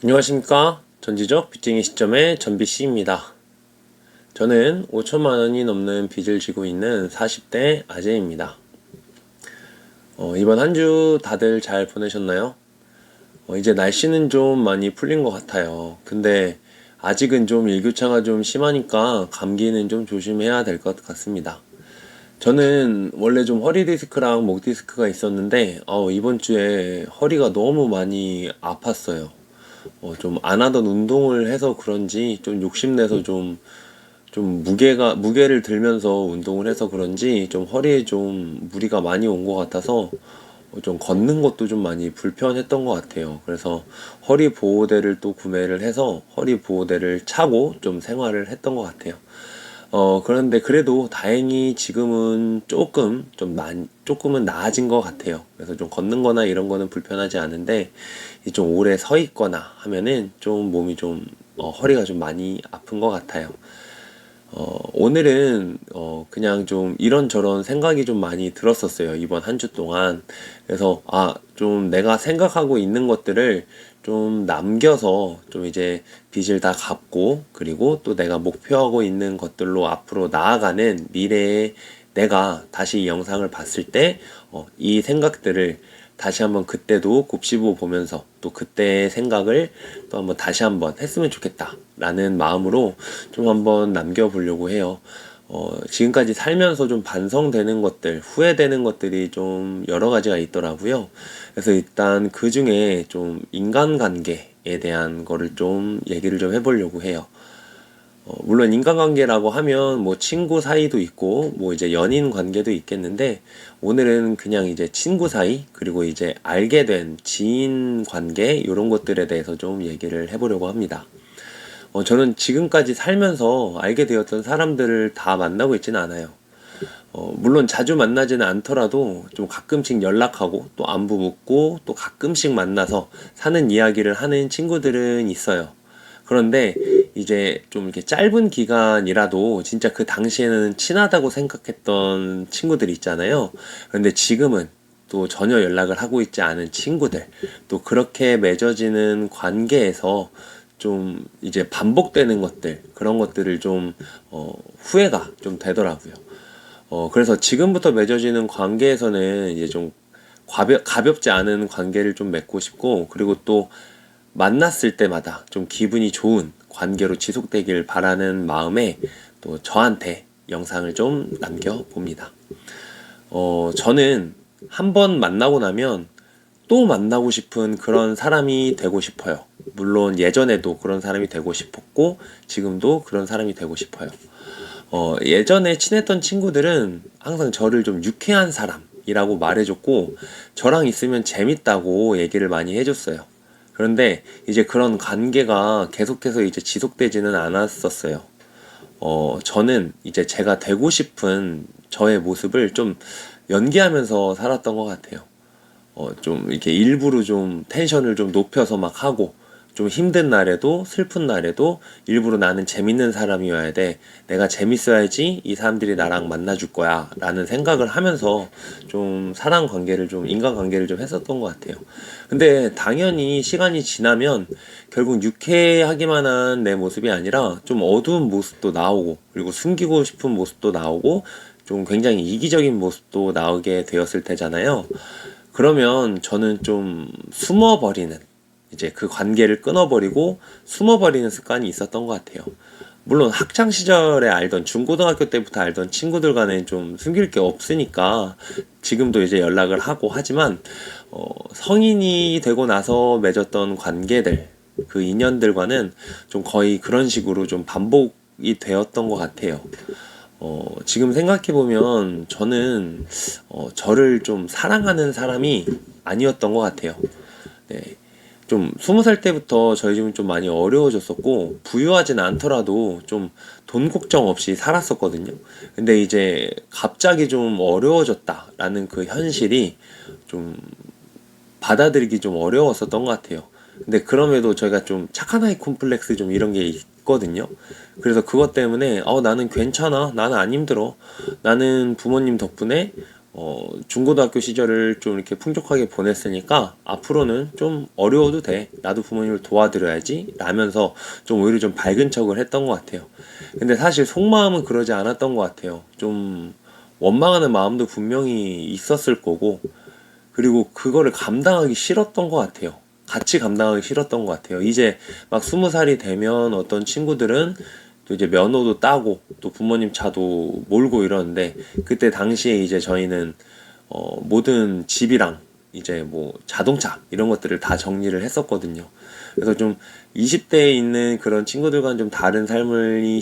안녕하십니까. 전지적 빚쟁이 시점의 전비씨입니다. 저는 5천만 원이 넘는 빚을 지고 있는 40대 아재입니다. 이번 한 주 다들 잘 보내셨나요? 이제 날씨는 좀 많이 풀린 것 같아요. 근데 아직은 좀 일교차가 좀 심하니까 감기는 좀 조심해야 될 것 같습니다. 저는 원래 좀 허리 디스크랑 목 디스크가 있었는데 이번 주에 허리가 너무 많이 아팠어요. 좀 안 하던 운동을 해서 그런지 좀 욕심내서 좀 무게를 들면서 운동을 해서 그런지 좀 허리에 좀 무리가 많이 온 것 같아서 좀 걷는 것도 좀 많이 불편했던 것 같아요. 그래서 허리 보호대를 또 구매를 해서 허리 보호대를 차고 좀 생활을 했던 것 같아요. 그런데 그래도 다행히 지금은 조금은 나아진 것 같아요. 그래서 좀 걷는 거나 이런 거는 불편하지 않은데, 좀 오래 서 있거나 하면은 좀 몸이 허리가 좀 많이 아픈 것 같아요. 오늘은 그냥 좀 이런저런 생각이 좀 많이 들었었어요. 이번 한 주 동안. 그래서 좀 내가 생각하고 있는 것들을 좀 남겨서 좀 이제 빚을 다 갚고, 그리고 또 내가 목표하고 있는 것들로 앞으로 나아가는 미래에 내가 다시 이 영상을 봤을 때 이 생각들을 다시 한번 그때도 곱씹어 보면서 또 그때의 생각을 또 한번 다시 한번 했으면 좋겠다 라는 마음으로 좀 한번 남겨보려고 해요. 지금까지 살면서 좀 반성되는 것들, 후회되는 것들이 좀 여러 가지가 있더라고요. 그래서 일단 그 중에 좀 인간관계에 대한 거를 좀 얘기를 좀 해보려고 해요. 물론 인간관계라고 하면 뭐 친구 사이도 있고 뭐 이제 연인 관계도 있겠는데, 오늘은 그냥 이제 친구 사이, 그리고 이제 알게 된 지인 관계 이런 것들에 대해서 좀 얘기를 해보려고 합니다. 저는 지금까지 살면서 알게 되었던 사람들을 다 만나고 있지는 않아요. 물론 자주 만나지는 않더라도 좀 가끔씩 연락하고 또 안부 묻고 또 가끔씩 만나서 사는 이야기를 하는 친구들은 있어요. 그런데 이제 좀 이렇게 짧은 기간이라도 진짜 그 당시에는 친하다고 생각했던 친구들 있잖아요. 그런데 지금은 또 전혀 연락을 하고 있지 않은 친구들, 또 그렇게 맺어지는 관계에서 좀 이제 반복되는 것들, 그런 것들을 좀 후회가 좀 되더라고요. 그래서 지금부터 맺어지는 관계에서는 이제 좀 가볍지 않은 관계를 좀 맺고 싶고, 그리고 또 만났을 때마다 좀 기분이 좋은 관계로 지속되길 바라는 마음에 또 저한테 영상을 좀 남겨봅니다. 저는 한 번 만나고 나면 또 만나고 싶은 그런 사람이 되고 싶어요. 물론 예전에도 그런 사람이 되고 싶었고, 지금도 그런 사람이 되고 싶어요. 예전에 친했던 친구들은 항상 저를 좀 유쾌한 사람이라고 말해줬고, 저랑 있으면 재밌다고 얘기를 많이 해줬어요. 그런데 이제 그런 관계가 계속해서 이제 지속되지는 않았었어요. 저는 이제 제가 되고 싶은 저의 모습을 좀 연기하면서 살았던 것 같아요. 좀 이렇게 일부러 좀 텐션을 좀 높여서 막 하고, 좀 힘든 날에도 슬픈 날에도 일부러 나는 재밌는 사람이어야 돼, 내가 재밌어야지 이 사람들이 나랑 만나줄 거야 라는 생각을 하면서 좀 사람 관계를 좀 인간 관계를 좀 했었던 것 같아요. 근데 당연히 시간이 지나면 결국 유쾌하기만 한 내 모습이 아니라 좀 어두운 모습도 나오고, 그리고 숨기고 싶은 모습도 나오고, 좀 굉장히 이기적인 모습도 나오게 되었을 테잖아요. 그러면 저는 좀 숨어버리는, 이제 그 관계를 끊어버리고 숨어버리는 습관이 있었던 것 같아요. 물론 학창 시절에 알던, 중고등학교 때부터 알던 친구들 간에 좀 숨길 게 없으니까 지금도 이제 연락을 하고 하지만, 성인이 되고 나서 맺었던 관계들, 그 인연들과는 좀 거의 그런 식으로 좀 반복이 되었던 것 같아요. 지금 생각해보면 저는 저를 좀 사랑하는 사람이 아니었던 것 같아요. 네. 좀 20살 때부터 저희 집은 좀 많이 어려워졌었고, 부유하진 않더라도 좀 돈 걱정 없이 살았었거든요. 근데 이제 갑자기 좀 어려워졌다라는 그 현실이 좀 받아들이기 좀 어려웠었던 것 같아요. 근데 그럼에도 저희가 좀 착한 아이 콤플렉스 좀 이런 게 있거든요. 그래서 그것 때문에 나는 괜찮아, 나는 안 힘들어, 나는 부모님 덕분에 중고등학교 시절을 좀 이렇게 풍족하게 보냈으니까 앞으로는 좀 어려워도 돼. 나도 부모님을 도와드려야지. 라면서 좀 오히려 좀 밝은 척을 했던 것 같아요. 근데 사실 속마음은 그러지 않았던 것 같아요. 좀 원망하는 마음도 분명히 있었을 거고, 그리고 그거를 감당하기 싫었던 것 같아요. 같이 감당하기 싫었던 것 같아요. 이제 막 20살이 되면 어떤 친구들은 또 이제 면허도 따고 또 부모님 차도 몰고 이러는데, 그때 당시에 이제 저희는 모든 집이랑 이제 뭐 자동차 이런 것들을 다 정리를 했었거든요. 그래서 좀 20대에 있는 그런 친구들과는 좀 다른 삶을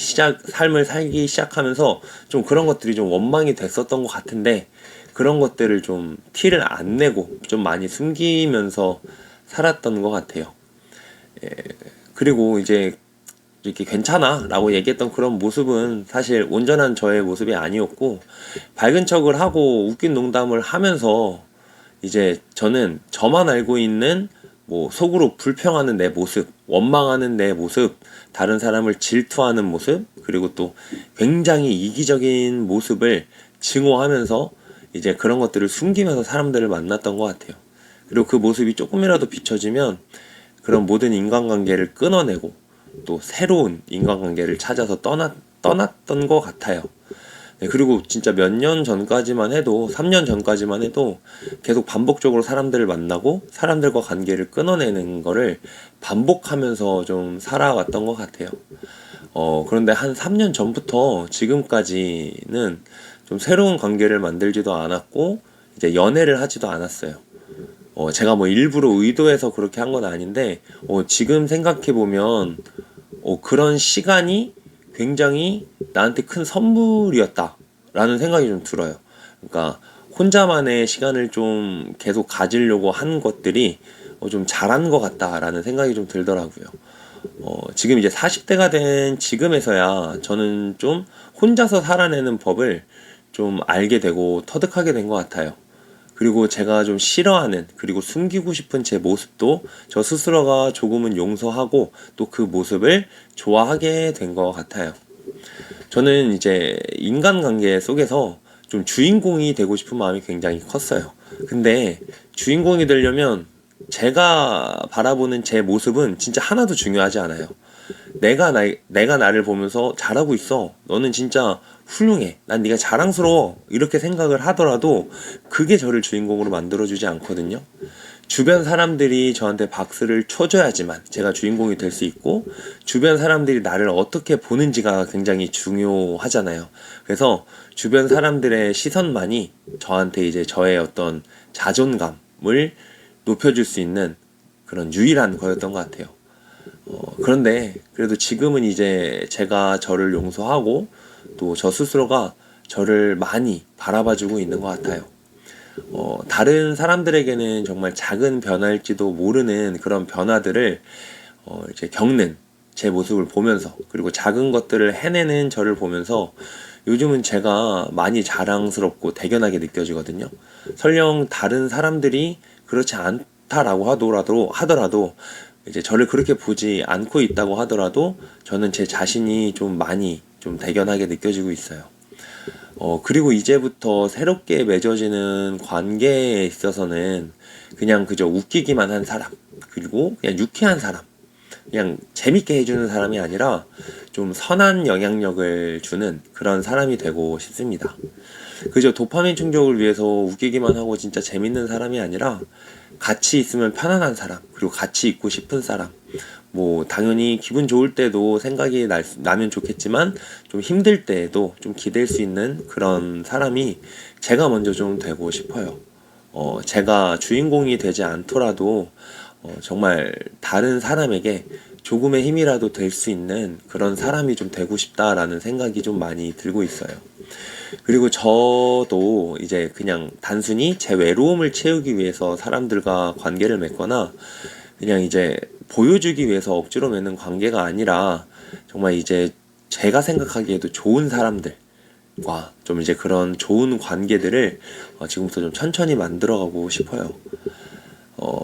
살기 시작하면서 좀 그런 것들이 좀 원망이 됐었던 것 같은데, 그런 것들을 좀 티를 안 내고 좀 많이 숨기면서 살았던 것 같아요. 그리고 이제 이렇게 괜찮아 라고 얘기했던 그런 모습은 사실 온전한 저의 모습이 아니었고, 밝은 척을 하고 웃긴 농담을 하면서 이제 저는 저만 알고 있는 뭐 속으로 불평하는 내 모습, 원망하는 내 모습, 다른 사람을 질투하는 모습, 그리고 또 굉장히 이기적인 모습을 증오하면서 이제 그런 것들을 숨기면서 사람들을 만났던 것 같아요. 그리고 그 모습이 조금이라도 비춰지면 그런 모든 인간관계를 끊어내고 또 새로운 인간관계를 찾아서 떠났던 것 같아요. 네, 그리고 진짜 몇 년 전까지만 해도, 3년 전까지만 해도 계속 반복적으로 사람들을 만나고 사람들과 관계를 끊어내는 거를 반복하면서 좀 살아왔던 것 같아요. 그런데 한 3년 전부터 지금까지는 좀 새로운 관계를 만들지도 않았고, 이제 연애를 하지도 않았어요. 제가 뭐 일부러 의도해서 그렇게 한 건 아닌데, 지금 생각해보면, 그런 시간이 굉장히 나한테 큰 선물이었다 라는 생각이 좀 들어요. 그러니까 혼자만의 시간을 좀 계속 가지려고 한 것들이 좀 잘한 것 같다라는 생각이 좀 들더라고요. 지금 이제 40대가 된 지금에서야 저는 좀 혼자서 살아내는 법을 좀 알게 되고 터득하게 된 것 같아요. 그리고 제가 좀 싫어하는, 그리고 숨기고 싶은 제 모습도 저 스스로가 조금은 용서하고 또 그 모습을 좋아하게 된 것 같아요. 저는 이제 인간관계 속에서 좀 주인공이 되고 싶은 마음이 굉장히 컸어요. 근데 주인공이 되려면 제가 바라보는 제 모습은 진짜 하나도 중요하지 않아요. 내가 나를 보면서 잘하고 있어. 너는 진짜 훌륭해. 난 네가 자랑스러워. 이렇게 생각을 하더라도 그게 저를 주인공으로 만들어주지 않거든요. 주변 사람들이 저한테 박수를 쳐줘야지만 제가 주인공이 될 수 있고, 주변 사람들이 나를 어떻게 보는지가 굉장히 중요하잖아요. 그래서 주변 사람들의 시선만이 저한테 이제 저의 어떤 자존감을 높여줄 수 있는 그런 유일한 거였던 것 같아요. 그런데 그래도 지금은 이제 제가 저를 용서하고 또 저 스스로가 저를 많이 바라봐주고 있는 것 같아요. 다른 사람들에게는 정말 작은 변화일지도 모르는 그런 변화들을 이제 겪는 제 모습을 보면서, 그리고 작은 것들을 해내는 저를 보면서 요즘은 제가 많이 자랑스럽고 대견하게 느껴지거든요. 설령 다른 사람들이 그렇지 않다라고 하더라도 이제 저를 그렇게 보지 않고 있다고 하더라도 저는 제 자신이 좀 많이 좀 대견하게 느껴지고 있어요. 그리고 이제부터 새롭게 맺어지는 관계에 있어서는 그냥 그저 웃기기만 한 사람, 그리고 그냥 유쾌한 사람, 그냥 재밌게 해주는 사람이 아니라 좀 선한 영향력을 주는 그런 사람이 되고 싶습니다. 그저 도파민 충족을 위해서 웃기기만 하고 진짜 재밌는 사람이 아니라 같이 있으면 편안한 사람, 그리고 같이 있고 싶은 사람, 뭐 당연히 기분 좋을 때도 생각이 나면 좋겠지만 좀 힘들 때에도 좀 기댈 수 있는 그런 사람이 제가 먼저 좀 되고 싶어요. 제가 주인공이 되지 않더라도 정말 다른 사람에게 조금의 힘이라도 될 수 있는 그런 사람이 좀 되고 싶다라는 생각이 좀 많이 들고 있어요. 그리고 저도 이제 그냥 단순히 제 외로움을 채우기 위해서 사람들과 관계를 맺거나 그냥 이제 보여주기 위해서 억지로 맺는 관계가 아니라, 정말 이제 제가 생각하기에도 좋은 사람들과 좀 이제 그런 좋은 관계들을 지금부터 좀 천천히 만들어가고 싶어요.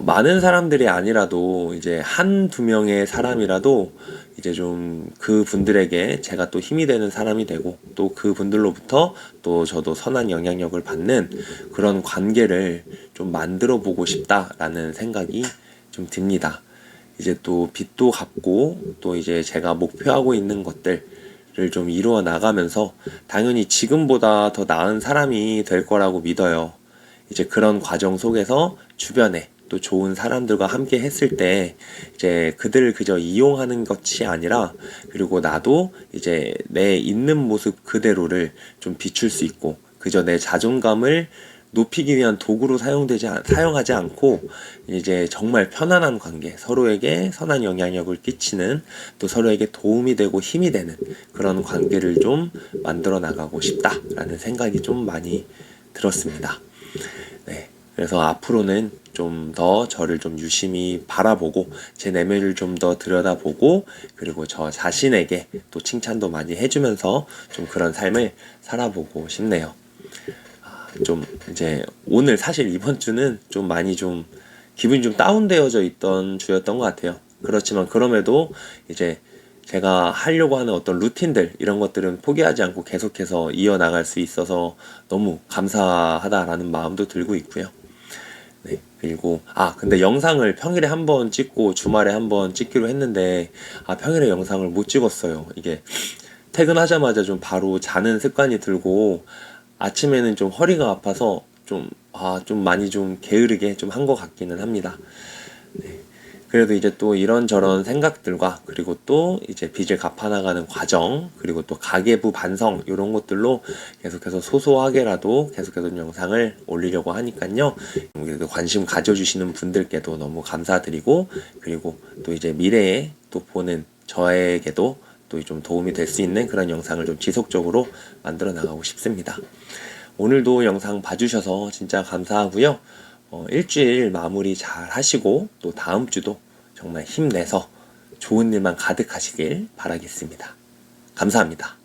많은 사람들이 아니라도 이제 한 두 명의 사람이라도 이제 좀 그분들에게 제가 또 힘이 되는 사람이 되고 또 그분들로부터 또 저도 선한 영향력을 받는 그런 관계를 좀 만들어 보고 싶다라는 생각이 좀 듭니다. 이제 또 빚도 갚고 또 이제 제가 목표하고 있는 것들을 좀 이루어 나가면서 당연히 지금보다 더 나은 사람이 될 거라고 믿어요. 이제 그런 과정 속에서 주변에 또 좋은 사람들과 함께 했을 때 이제 그들을 그저 이용하는 것이 아니라 그리고 나도 이제 내 있는 모습 그대로를 좀 비출 수 있고 그저 내 자존감을 높이기 위한 도구로 사용하지 않고 이제 정말 편안한 관계, 서로에게 선한 영향력을 끼치는 또 서로에게 도움이 되고 힘이 되는 그런 관계를 좀 만들어 나가고 싶다라는 생각이 좀 많이 들었습니다. 네. 그래서 앞으로는 좀 더 저를 좀 유심히 바라보고 제 내면을 좀 더 들여다보고 그리고 저 자신에게 또 칭찬도 많이 해주면서 좀 그런 삶을 살아보고 싶네요. 좀 이제 오늘 사실 이번 주는 좀 많이 좀 기분이 좀 다운되어져 있던 주였던 것 같아요. 그렇지만 그럼에도 이제 제가 하려고 하는 어떤 루틴들 이런 것들은 포기하지 않고 계속해서 이어나갈 수 있어서 너무 감사하다라는 마음도 들고 있고요. 네, 그리고 근데 영상을 평일에 한 번 찍고 주말에 한 번 찍기로 했는데 평일에 영상을 못 찍었어요. 이게 퇴근하자마자 좀 바로 자는 습관이 들고 아침에는 좀 허리가 아파서 좀 많이 좀 게으르게 좀 한 것 같기는 합니다. 네. 그래도 이제 또 이런저런 생각들과 그리고 또 이제 빚을 갚아나가는 과정 그리고 또 가계부 반성 이런 것들로 계속해서 소소하게라도 계속해서 영상을 올리려고 하니까요. 관심 가져주시는 분들께도 너무 감사드리고 그리고 또 이제 미래에 또 보는 저에게도 또 좀 도움이 될 수 있는 그런 영상을 좀 지속적으로 만들어 나가고 싶습니다. 오늘도 영상 봐주셔서 진짜 감사하고요. 일주일 마무리 잘 하시고 또 다음 주도 정말 힘내서 좋은 일만 가득하시길 바라겠습니다. 감사합니다.